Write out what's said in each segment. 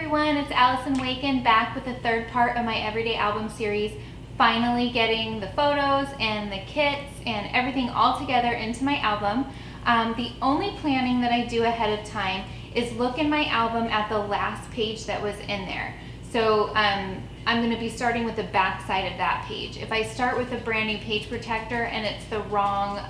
everyone, it's Allison Waken back with the third part of my Everyday Album series, finally getting the photos and the kits and everything all together into my album. The only planning that I do ahead of time is look in my album at the last page that was in there. So I'm going to be starting with the back side of that page. If I start with a brand new page protector and it's the wrong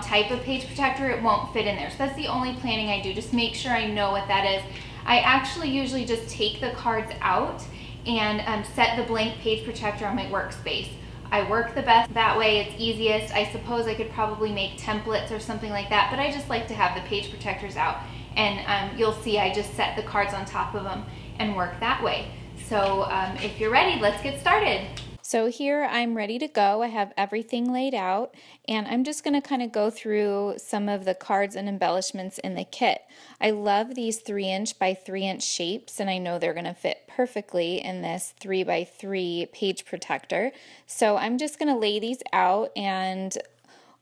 type of page protector, it won't fit in there. So that's the only planning I do, just make sure I know what that is. I actually usually just take the cards out and set the blank page protector on my workspace. I work the best that way, it's easiest. I suppose I could probably make templates or something like that, but I just like to have the page protectors out. And you'll see I just set the cards on top of them and work that way. So if you're ready, let's get started. So here I'm ready to go. I have everything laid out, and I'm just going to kind of go through some of the cards and embellishments in the kit. I love these 3" by 3" shapes, and I know they're going to fit perfectly in this 3x3 page protector. So I'm just going to lay these out and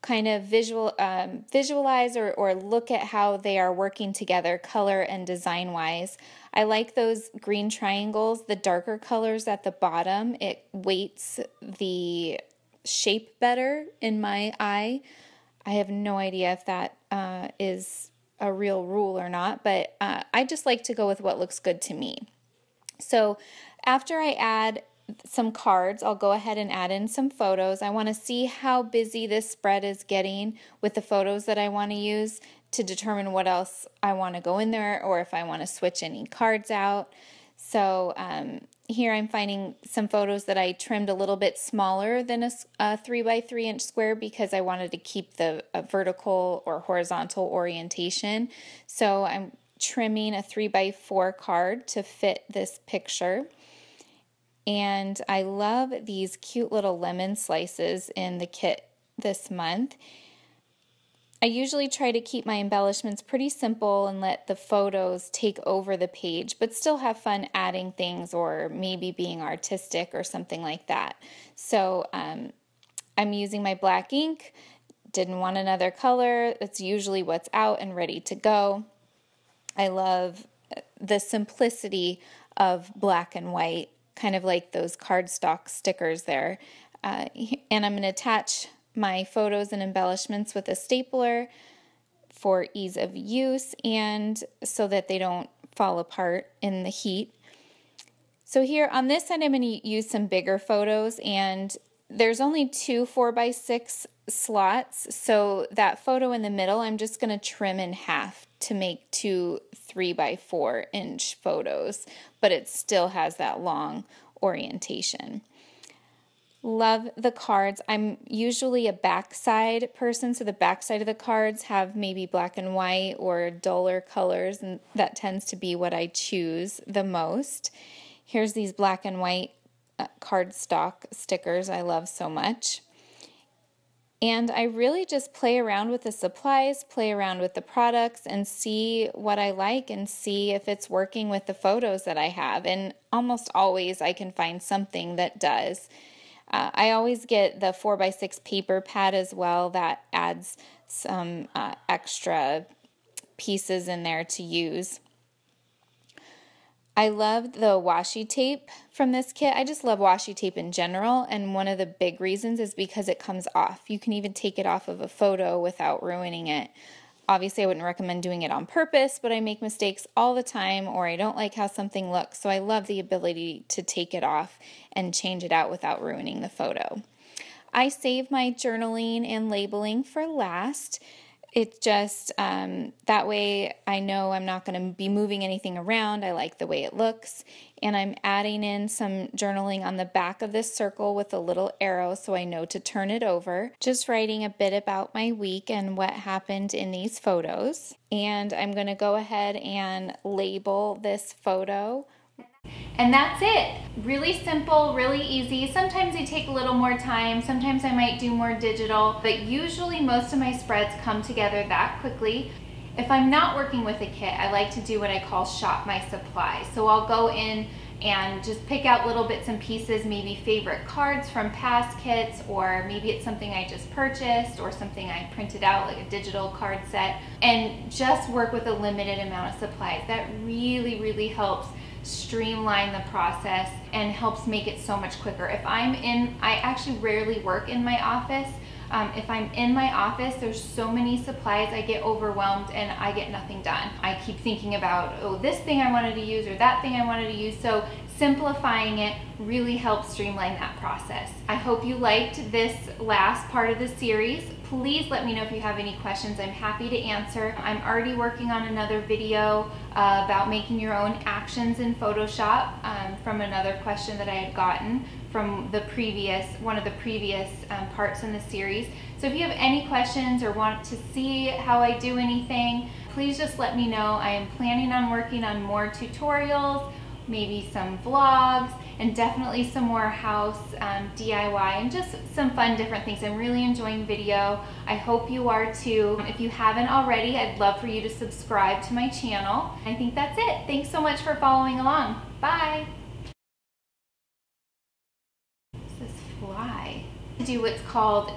kind of visualize or look at how they are working together color and design wise. I like those green triangles, the darker colors at the bottom. It weights the shape better in my eye. I have no idea if that is a real rule or not, but I just like to go with what looks good to me. So after I add some cards, I'll go ahead and add in some photos. I want to see how busy this spread is getting with the photos that I want to use to determine what else I want to go in there or if I want to switch any cards out. So here I'm finding some photos that I trimmed a little bit smaller than a 3x3" square because I wanted to keep the vertical or horizontal orientation. So I'm trimming a 3x4 card to fit this picture. And I love these cute little lemon slices in the kit this month. I usually try to keep my embellishments pretty simple and let the photos take over the page, but still have fun adding things or maybe being artistic or something like that. So I'm using my black ink, didn't want another color. It's usually what's out and ready to go. I love the simplicity of black and white, kind of like those cardstock stickers there. And I'm going to attach my photos and embellishments with a stapler for ease of use and so that they don't fall apart in the heat. So here on this side I'm going to use some bigger photos, and there's only 2 4x6 slots, so that photo in the middle I'm just going to trim in half to make 2 3x4" photos, but it still has that long orientation. Love the cards. I'm usually a backside person, so the backside of the cards have maybe black and white or duller colors, and that tends to be what I choose the most. Here's these black and white cardstock stickers I love so much. And I really just play around with the supplies, play around with the products, and see what I like and see if it's working with the photos that I have. And almost always I can find something that does. I always get the 4x6 paper pad as well. That adds some extra pieces in there to use. I love the washi tape from this kit. I just love washi tape in general, and one of the big reasons is because it comes off. You can even take it off of a photo without ruining it. Obviously, I wouldn't recommend doing it on purpose, but I make mistakes all the time, or I don't like how something looks, so I love the ability to take it off and change it out without ruining the photo. I save my journaling and labeling for last. It just, that way I know I'm not going to be moving anything around. I like the way it looks. And I'm adding in some journaling on the back of this circle with a little arrow so I know to turn it over. Just writing a bit about my week and what happened in these photos. And I'm going to go ahead and label this photo. And that's it. Really simple, really easy. Sometimes they take a little more time. Sometimes I might do more digital, but usually most of my spreads come together that quickly. If I'm not working with a kit, I like to do what I call shop my supplies. So I'll go in and just pick out little bits and pieces, maybe favorite cards from past kits, or maybe it's something I just purchased or something I printed out, like a digital card set, and just work with a limited amount of supplies. That really helps streamline the process and helps make it so much quicker. I actually rarely work in my office. If I'm in my office, there's so many supplies, I get overwhelmed and I get nothing done. I keep thinking about, oh, this thing I wanted to use or that thing I wanted to use. So simplifying it really helps streamline that process. I hope you liked this last part of the series. Please let me know if you have any questions. I'm happy to answer. I'm already working on another video about making your own actions in Photoshop from another question that I had gotten from one of the previous parts in the series. So if you have any questions or want to see how I do anything, please just let me know. I am planning on working on more tutorials, maybe some vlogs, and definitely some more house DIY and just some fun different things. I'm really enjoying video. I hope you are too. If you haven't already, I'd love for you to subscribe to my channel. I think that's it. Thanks so much for following along. Bye. What's this fly? Do what's called